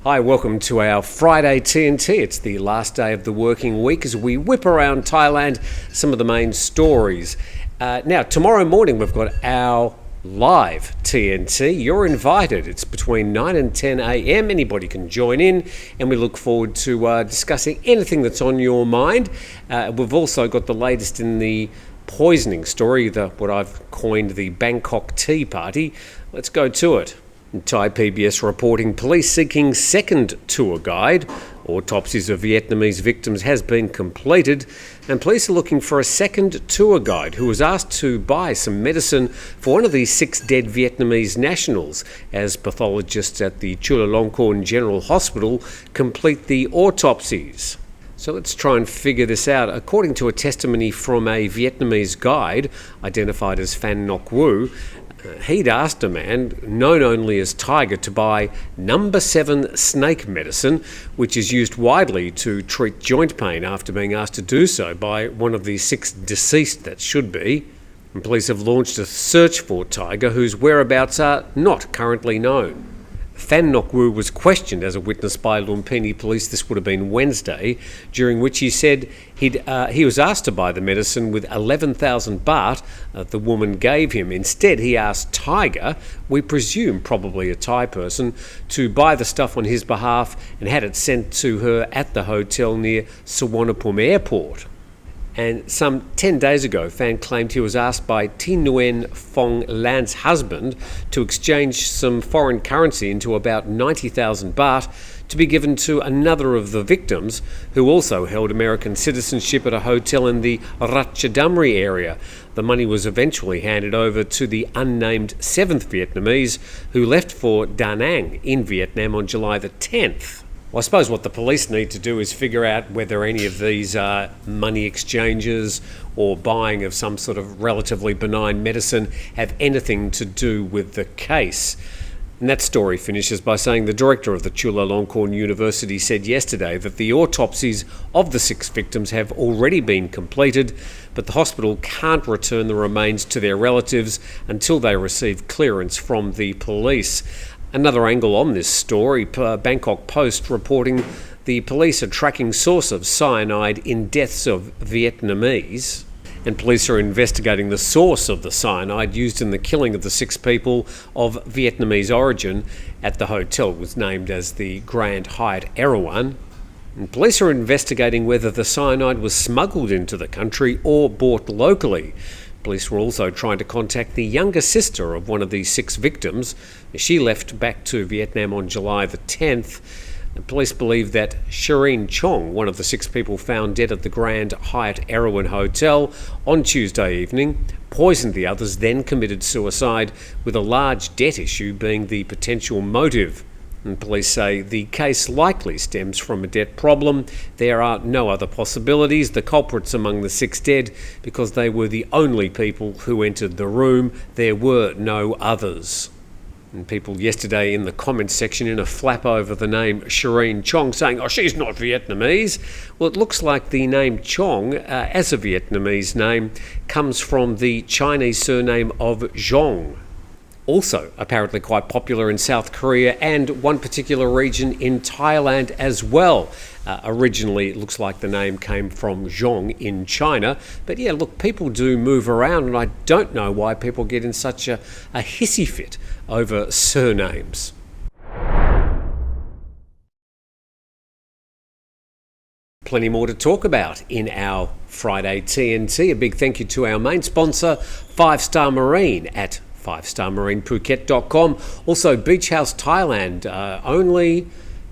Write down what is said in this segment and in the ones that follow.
Hi, welcome to our Friday TNT. It's the last day of the working week as we whip around Thailand, some of the main stories. Now, tomorrow morning we've got our live TNT. You're invited. It's between 9 and 10 a.m. Anybody can join in, and we look forward to discussing anything that's on your mind. We've also got the latest in the poisoning story, what I've coined the Bangkok Tea Party. Let's go to it. Thai PBS reporting police seeking second tour guide. Autopsies of Vietnamese victims has been completed, and police are looking for a second tour guide who was asked to buy some medicine for one of the 6 dead Vietnamese nationals as pathologists at the Chulalongkorn General Hospital complete the autopsies. So let's try and figure this out. According to a testimony from a Vietnamese guide identified as Phan Ngoc Wu, he'd asked a man known only as Tiger to buy number 7 snake medicine, which is used widely to treat joint pain, after being asked to do so by one of the 6 deceased that should be. And police have launched a search for Tiger, whose whereabouts are not currently known. Phan Ngoc Wu was questioned as a witness by Lumpini police. This would have been Wednesday, during which he said he was asked to buy the medicine with 11,000 baht the woman gave him. Instead, he asked Tiger, we presume probably a Thai person, to buy the stuff on his behalf and had it sent to her at the hotel near Suvarnabhumi Airport. And some 10 days ago, Phan claimed he was asked by Tin Nguyen Phong Lan's husband to exchange some foreign currency into about 90,000 baht to be given to another of the victims, who also held American citizenship at a hotel in the Ratchadamri area. The money was eventually handed over to the unnamed 7th Vietnamese, who left for Da Nang in Vietnam on July the 10th. Well, I suppose what the police need to do is figure out whether any of these money exchanges or buying of some sort of relatively benign medicine have anything to do with the case. And that story finishes by saying the director of the Chulalongkorn University said yesterday that the autopsies of the 6 victims have already been completed, but the hospital can't return the remains to their relatives until they receive clearance from the police. Another angle on this story, Bangkok Post reporting the police are tracking source of cyanide in deaths of Vietnamese, and police are investigating the source of the cyanide used in the killing of the 6 people of Vietnamese origin at the hotel. It was named as the Grand Hyatt Erawan. And police are investigating whether the cyanide was smuggled into the country or bought locally. Police were also trying to contact the younger sister of one of these 6 victims. She left back to Vietnam on July the 10th. And police believe that Sherie Chong, one of the 6 people found dead at the Grand Hyatt Erawan Hotel on Tuesday evening, poisoned the others, then committed suicide, with a large debt issue being the potential motive. And police say the case likely stems from a debt problem. There are no other possibilities. The culprits among the 6 dead because they were the only people who entered the room. There were no others. And people yesterday in the comments section in a flap over the name Sherie Chong saying, oh, she's not Vietnamese. Well, it looks like the name Chong, as a Vietnamese name, comes from the Chinese surname of Zhong. Also apparently quite popular in South Korea and one particular region in Thailand as well. Originally, it looks like the name came from Zhong in China. But yeah, look, people do move around, and I don't know why people get in such a hissy fit over surnames. Plenty more to talk about in our Friday TNT. A big thank you to our main sponsor, 5-Star Marine at 5starmarinephuket.com. Also, Beach House Thailand, only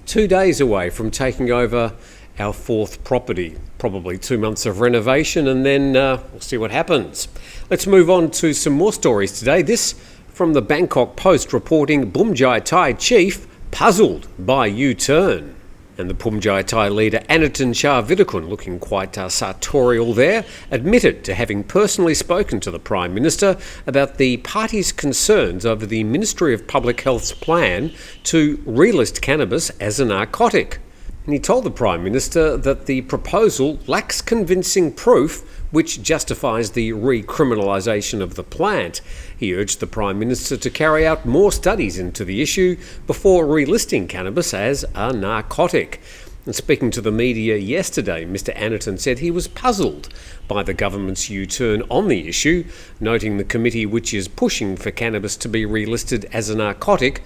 2 days away from taking over our 4th property. Probably 2 months of renovation, and then we'll see what happens. Let's move on to some more stories today. This from the Bangkok Post reporting BhumJaiThai chief puzzled by U-turn. And the BhumJaiThai leader Anatin Charnvirakul, looking quite sartorial there, admitted to having personally spoken to the Prime Minister about the party's concerns over the Ministry of Public Health's plan to relist cannabis as a narcotic. And he told the Prime Minister that the proposal lacks convincing proof which justifies the recriminalisation of the plant. He urged the Prime Minister to carry out more studies into the issue before relisting cannabis as a narcotic. And speaking to the media yesterday, Mr Anerton said he was puzzled by the government's U-turn on the issue, noting the committee which is pushing for cannabis to be relisted as a narcotic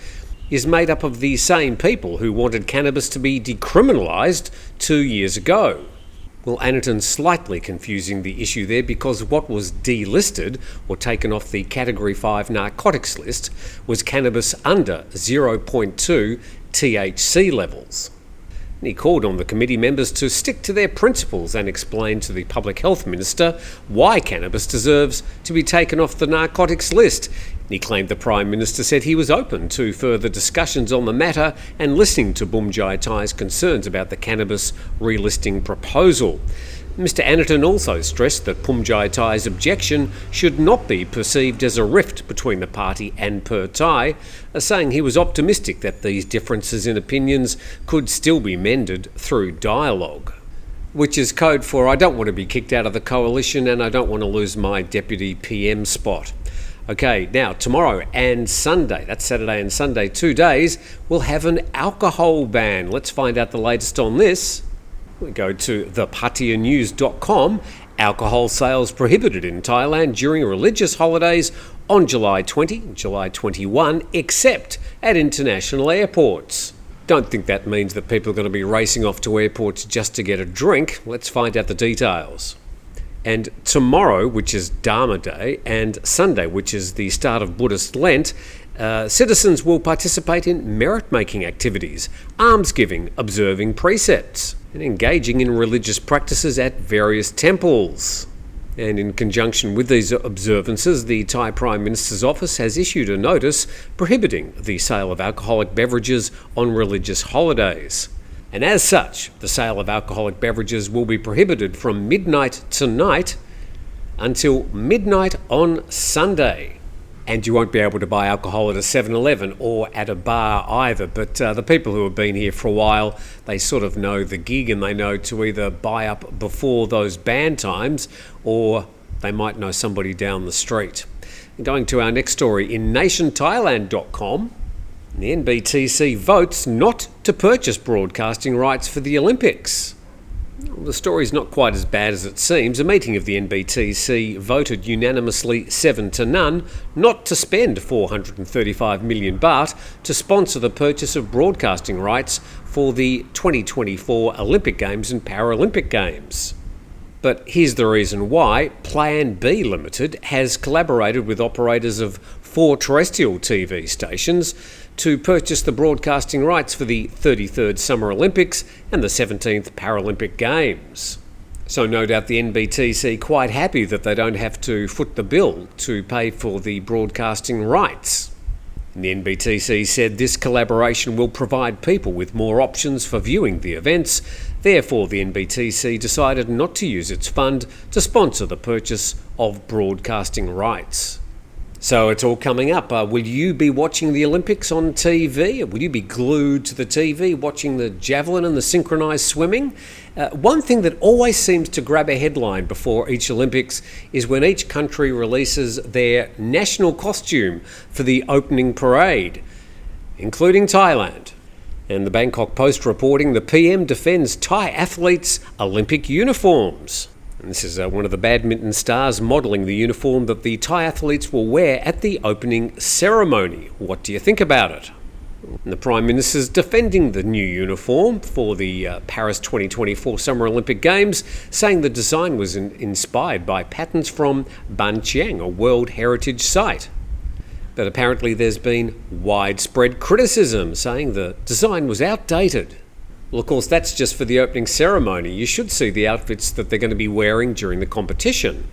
is made up of the same people who wanted cannabis to be decriminalised 2 years ago. Well, Anerton slightly confusing the issue there, because what was delisted or taken off the Category 5 narcotics list was cannabis under 0.2 THC levels. He called on the committee members to stick to their principles and explain to the Public Health Minister why cannabis deserves to be taken off the narcotics list. He claimed the Prime Minister said he was open to further discussions on the matter and listening to BhumJaiThai's concerns about the cannabis relisting proposal. Mr Anerton also stressed that BhumJaiThai's objection should not be perceived as a rift between the party and Thai, saying he was optimistic that these differences in opinions could still be mended through dialogue. Which is code for I don't want to be kicked out of the coalition and I don't want to lose my Deputy PM spot. Okay, now tomorrow and Sunday, that's Saturday and Sunday, 2 days, we'll have an alcohol ban. Let's find out the latest on this. We go to thepatianews.com. Alcohol sales prohibited in Thailand during religious holidays on July 20 and July 21, except at international airports. Don't think that means that people are going to be racing off to airports just to get a drink. Let's find out the details. And tomorrow, which is Dharma Day, and Sunday, which is the start of Buddhist Lent, citizens will participate in merit-making activities, almsgiving, observing precepts, and engaging in religious practices at various temples. And in conjunction with these observances, the Thai Prime Minister's office has issued a notice prohibiting the sale of alcoholic beverages on religious holidays. And as such, the sale of alcoholic beverages will be prohibited from midnight tonight until midnight on Sunday. And you won't be able to buy alcohol at a 7-Eleven or at a bar either. But the people who have been here for a while, they sort of know the gig, and they know to either buy up before those ban times or they might know somebody down the street. Going to our next story in nationthailand.com. The NBTC votes not to purchase broadcasting rights for the Olympics. Well, the story's not quite as bad as it seems. A meeting of the NBTC voted unanimously 7-0 not to spend 435 million baht to sponsor the purchase of broadcasting rights for the 2024 Olympic Games and Paralympic Games. But here's the reason why. Plan B Limited has collaborated with operators of 4 terrestrial TV stations to purchase the broadcasting rights for the 33rd Summer Olympics and the 17th Paralympic Games. So no doubt the NBTC quite happy that they don't have to foot the bill to pay for the broadcasting rights. And the NBTC said this collaboration will provide people with more options for viewing the events. Therefore, the NBTC decided not to use its fund to sponsor the purchase of broadcasting rights. So it's all coming up. Will you be watching the Olympics on TV? Will you be glued to the TV watching the javelin and the synchronised swimming? One thing that always seems to grab a headline before each Olympics is when each country releases their national costume for the opening parade, including Thailand. And the Bangkok Post reporting the PM defends Thai athletes' Olympic uniforms. And this is one of the badminton stars modelling the uniform that the Thai athletes will wear at the opening ceremony. What do you think about it? And the Prime Minister's defending the new uniform for the Paris 2024 Summer Olympic Games, saying the design was inspired by patterns from Ban Chiang, a World Heritage Site. But apparently there's been widespread criticism, saying the design was outdated. Well, of course, that's just for the opening ceremony. You should see the outfits that they're going to be wearing during the competition.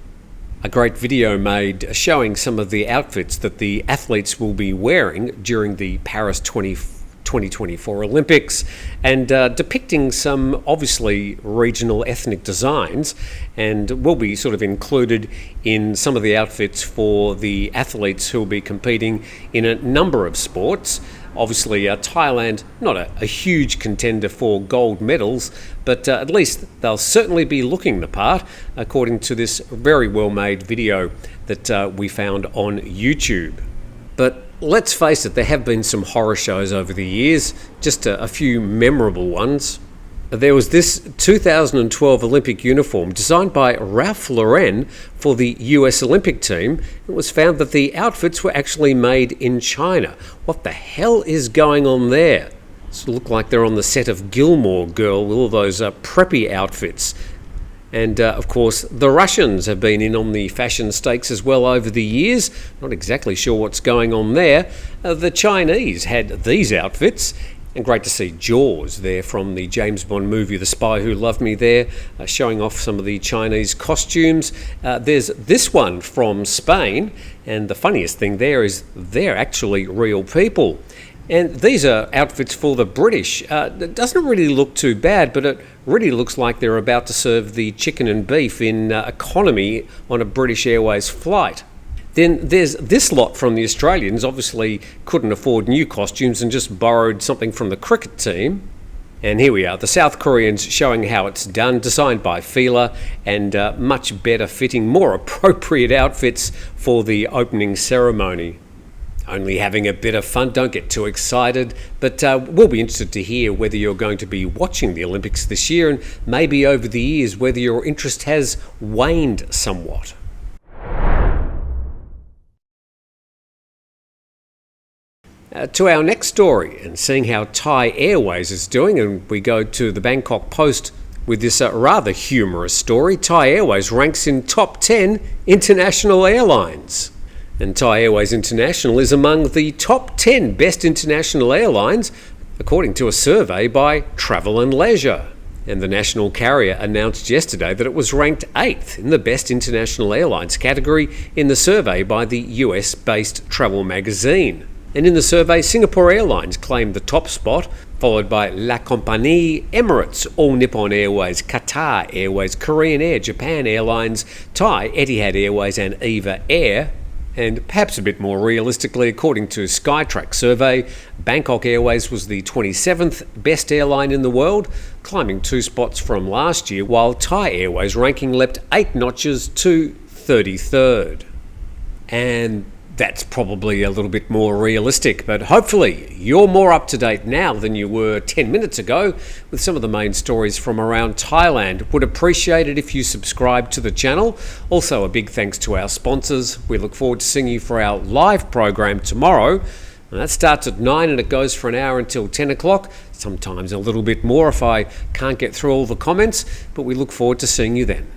A great video made showing some of the outfits that the athletes will be wearing during the Paris 2024 Olympics, and depicting some obviously regional ethnic designs, and will be sort of included in some of the outfits for the athletes who will be competing in a number of sports. Obviously, Thailand, not a huge contender for gold medals, but at least they'll certainly be looking the part, according to this very well-made video that we found on YouTube. But let's face it, there have been some horror shows over the years, just a few memorable ones. There was this 2012 Olympic uniform designed by Ralph Lauren for the US Olympic team. It was found that the outfits were actually made in China. What the hell is going on there? It looked like they're on the set of Gilmore Girl with all those preppy outfits. And of course, the Russians have been in on the fashion stakes as well over the years. Not exactly sure what's going on there. The Chinese had these outfits. And great to see Jaws there from the James Bond movie The Spy Who Loved Me there, showing off some of the Chinese costumes. There's this one from Spain, and the funniest thing there is they're actually real people. And these are outfits for the British. It doesn't really look too bad, but it really looks like they're about to serve the chicken and beef in economy on a British Airways flight. Then there's this lot from the Australians, obviously couldn't afford new costumes and just borrowed something from the cricket team. And here we are, the South Koreans showing how it's done, designed by Fila, and much better fitting, more appropriate outfits for the opening ceremony. Only having a bit of fun, don't get too excited, but we'll be interested to hear whether you're going to be watching the Olympics this year, and maybe over the years whether your interest has waned somewhat. To our next story, and seeing how Thai Airways is doing, and we go to the Bangkok Post with this rather humorous story. Thai Airways ranks in top 10 international airlines. And Thai Airways International is among the top 10 best international airlines, according to a survey by Travel and Leisure. And the national carrier announced yesterday that it was ranked 8th in the best international airlines category in the survey by the US-based travel magazine. And in the survey, Singapore Airlines claimed the top spot, followed by La Compagnie, Emirates, All Nippon Airways, Qatar Airways, Korean Air, Japan Airlines, Thai, Etihad Airways and Eva Air. And perhaps a bit more realistically, according to Skytrax survey, Bangkok Airways was the 27th best airline in the world, climbing 2 spots from last year, while Thai Airways ranking leapt 8 notches to 33rd. And that's probably a little bit more realistic, but hopefully you're more up to date now than you were 10 minutes ago with some of the main stories from around Thailand. Would appreciate it if you subscribe to the channel. Also, a big thanks to our sponsors. We look forward to seeing you for our live program tomorrow. And that starts at 9 and it goes for an hour until 10 o'clock, sometimes a little bit more if I can't get through all the comments, but we look forward to seeing you then.